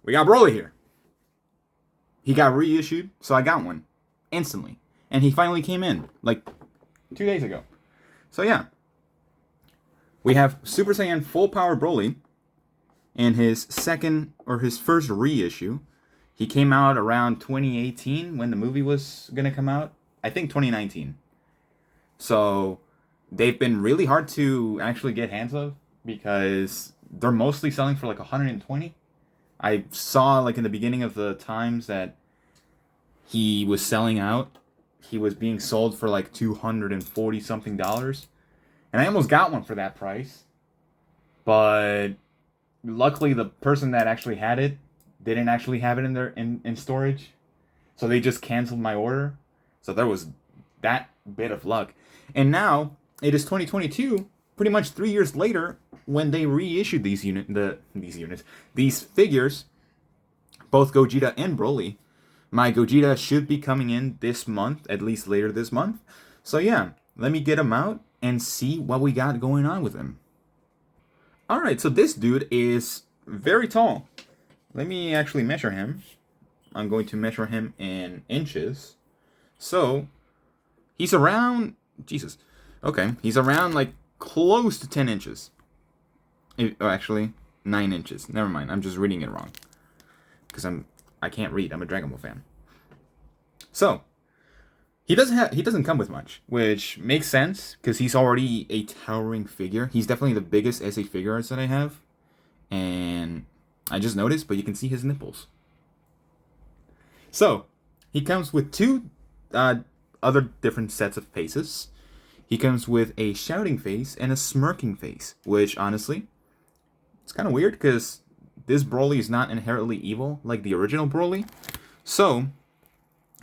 we got Broly here. He got reissued, so I got one instantly. And he finally came in, like, 2 days ago. So yeah. We have Super Saiyan Full Power Broly in his first reissue. He came out around 2018 when the movie was going to come out. I think 2019. So they've been really hard to actually get hands of because they're mostly selling for like 120. I saw like in the beginning of the times that he was selling out. He was being sold for like $240 something. And I almost got one for that price. But luckily the person that actually had it didn't actually have it in storage. So they just canceled my order. So there was that bit of luck. And now it is 2022, pretty much 3 years later, when they reissued these figures, both Gogeta and Broly. My Gogeta should be coming in this month, at least later this month. So yeah, let me get him out and see what we got going on with him. Alright, so this dude is very tall. Let me actually measure him. I'm going to measure him in inches. So, he's around... Jesus. Okay, he's around, like, close to 10 inches. Actually, 9 inches. Never mind, I'm just reading it wrong. Because I can't read. I'm a Dragon Ball fan. So, he doesn't come with much, which makes sense, because he's already a towering figure. He's definitely the biggest SH-Figuarts that I have. And I just noticed, but you can see his nipples. So, he comes with two other different sets of faces. He comes with a shouting face and a smirking face, which, honestly, it's kind of weird, because this Broly is not inherently evil, like the original Broly. So,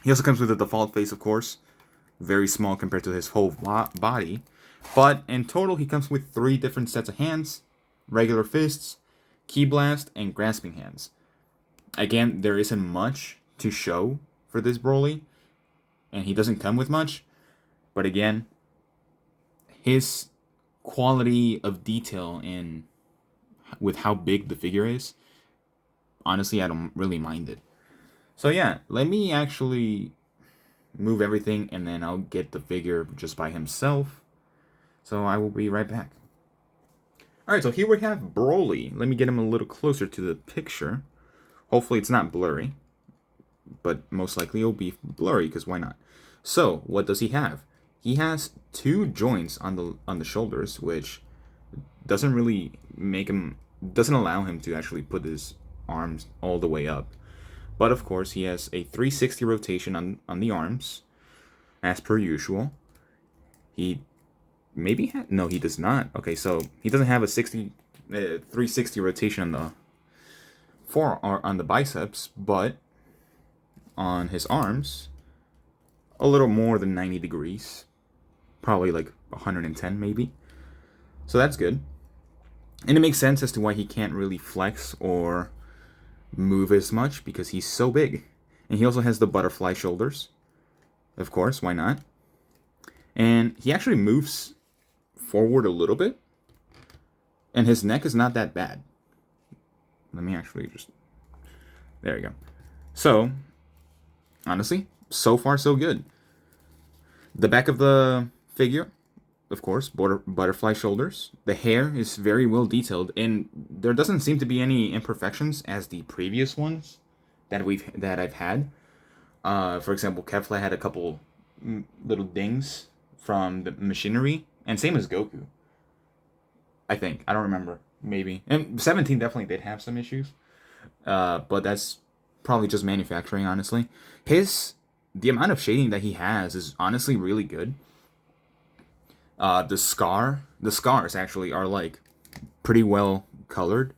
he also comes with a default face, of course. Very small compared to his whole body. But, in total, he comes with 3 different sets of hands. Regular fists, Ki Blast, and grasping hands. Again, there isn't much to show for this Broly, and he doesn't come with much, but again, his quality of detail with how big the figure is, honestly, I don't really mind it. So yeah, let me actually move everything, and then I'll get the figure just by himself. So I will be right back. Alright, so here we have Broly. Let me get him a little closer to the picture. Hopefully it's not blurry. But most likely it'll be blurry, because why not? So, what does he have? He has 2 joints on the shoulders, which doesn't really doesn't allow him to actually put his arms all the way up. But of course, he has a 360 rotation on the arms, as per usual. He maybe no, he does not. Okay, so he doesn't have a 360 rotation on the biceps, but on his arms, a little more than 90 degrees. Probably like 110 maybe. So that's good. And it makes sense as to why he can't really flex or move as much, because he's so big. And he also has the butterfly shoulders. Of course, why not? And he actually moves forward a little bit. And his neck is not that bad. Let me actually just... There we go. So, honestly, so far so good. The back of the figure, of course, butterfly shoulders. The hair is very well detailed, and there doesn't seem to be any imperfections as the previous ones that I've had. For example, Kefla had a couple little dings from the machinery, and same as Goku. I think, I don't remember, maybe. And 17 definitely did have some issues, but that's probably just manufacturing, honestly. The amount of shading that he has is honestly really good. The scars actually are like pretty well colored,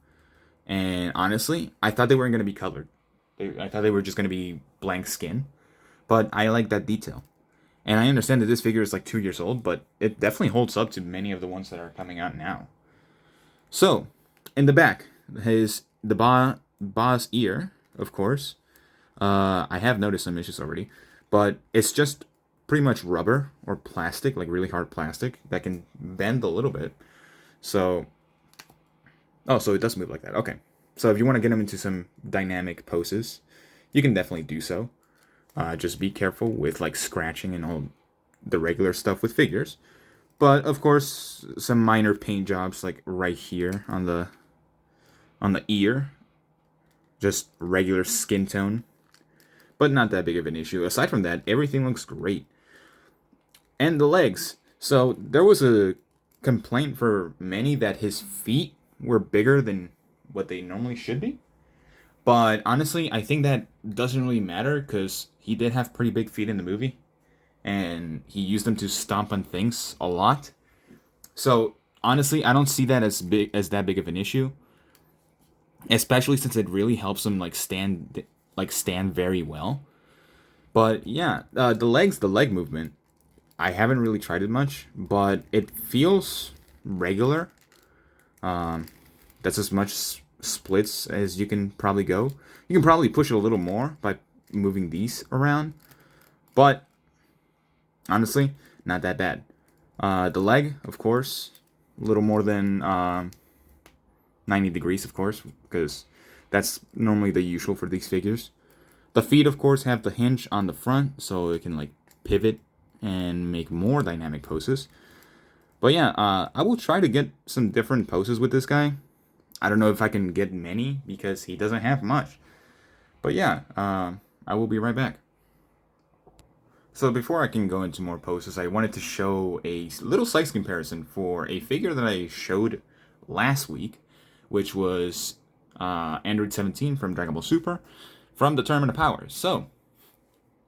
and honestly, I thought they weren't going to be colored. I thought they were just going to be blank skin, but I like that detail. And I understand that this figure is like 2 years old, but it definitely holds up to many of the ones that are coming out now. So, in the back, the Ba's ear, of course. I have noticed some issues already, but it's just pretty much rubber or plastic, like really hard plastic that can bend a little bit. So, oh, so it does move like that. Okay, So if you want to get him into some dynamic poses, you can definitely do so. Just be careful with like scratching and all the regular stuff with figures. But of course, some minor paint jobs like right here on the ear, just regular skin tone, but not that big of an issue. Aside from that, everything looks great. And the legs. So there was a complaint for many that his feet were bigger than what they normally should be. But honestly, I think that doesn't really matter because he did have pretty big feet in the movie. And he used them to stomp on things a lot. So honestly, I don't see that as that big of an issue. Especially since it really helps him stand very well. But yeah, the leg movement, I haven't really tried it much, but it feels regular. That's as much splits as you can probably go. You can probably push it a little more by moving these around, but honestly, not that bad. The leg, of course, a little more than 90 degrees, of course, because that's normally the usual for these figures. The feet, of course, have the hinge on the front, so it can like pivot and make more dynamic poses. But yeah, I will try to get some different poses with this guy. I don't know if I can get many because he doesn't have much. But yeah, I will be right back. So before I can go into more poses, I wanted to show a little size comparison for a figure that I showed last week, which was Android 17 from Dragon Ball Super from the Tournament of Powers. So,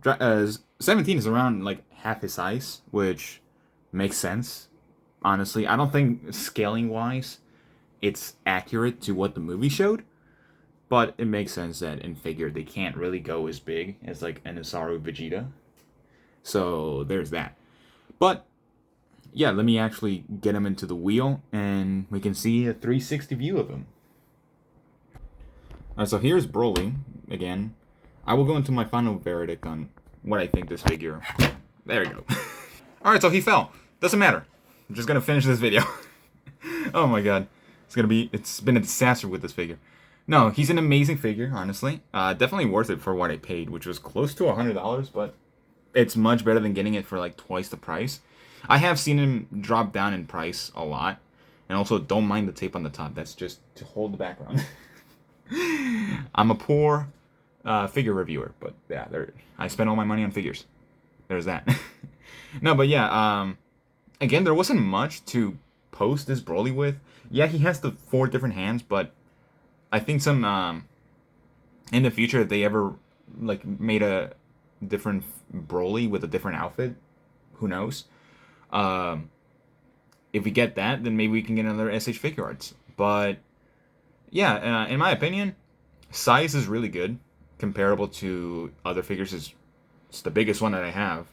17 is around like half his size, which makes sense. Honestly, I don't think scaling-wise it's accurate to what the movie showed, but it makes sense that in figure they can't really go as big as like an Osaru Vegeta. So there's that. But yeah, let me actually get him into the wheel and we can see a 360 view of him. Alright, so here's BROLY again. I will go into my final verdict on what I think this figure. There we go. Alright, so he fell. Doesn't matter. I'm just gonna finish this video. Oh my god. It's been a disaster with this figure. No, he's an amazing figure, honestly. Definitely worth it for what I paid, which was close to $100, but it's much better than getting it for like twice the price. I have seen him drop down in price a lot. And also, don't mind the tape on the top. That's just to hold the background. I'm a poor figure reviewer, but yeah, I spent all my money on figures. There's that. No, but yeah, again, there wasn't much to post this BROLY with. Yeah, he has the 4 different hands, but I think some in the future, if they ever like made a different BROLY with a different outfit, who knows? If we get that, then maybe we can get another SH-Figuarts. But yeah, in my opinion, size is really good, comparable to other figures. It's the biggest one that I have.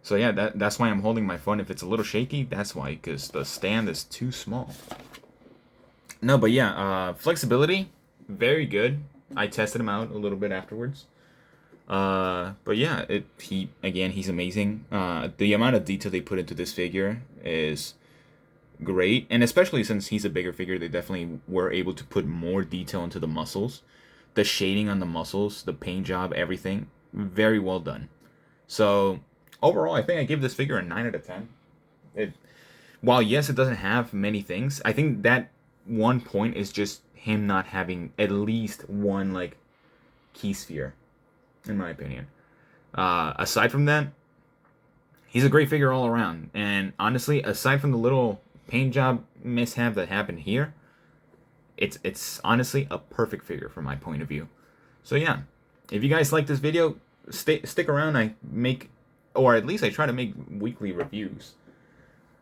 So yeah, that's why I'm holding my phone. If it's a little shaky, that's why, because the stand is too small. No, but yeah, flexibility, very good. I tested him out a little bit afterwards. But yeah, he's amazing. The amount of detail they put into this figure is great, and especially since he's a bigger figure, they definitely were able to put more detail into the muscles, the shading on the muscles, the paint job, everything. Very well done. So overall, I think I give this figure a 9 out of 10. While yes, it doesn't have many things, I think that one point is just him not having at least one like key sphere, in my opinion. Aside from that, he's a great figure all around. And honestly, aside from the little paint job mishap that happened here, it's honestly a perfect figure from my point of view. So yeah, if you guys like this video, stick around. I try to make weekly reviews.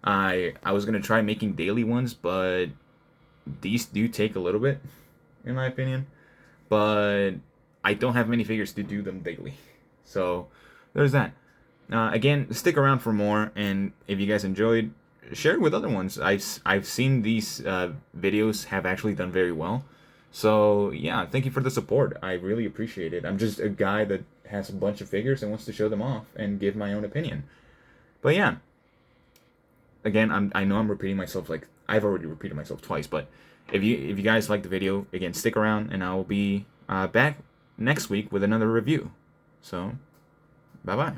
I was gonna try making daily ones, but these do take a little bit, in my opinion. But I don't have many figures to do them daily. So there's that. Again, stick around for more, and if you guys enjoyed, share it with other ones. I've seen these videos have actually done very well. So yeah, thank you for the support. I really appreciate it. I'm just a guy that has a bunch of figures and wants to show them off and give my own opinion. But yeah, again, I know I'm repeating myself, like I've already repeated myself twice, but If you guys like the video, again, stick around, and I will be back next week with another review. So, bye bye.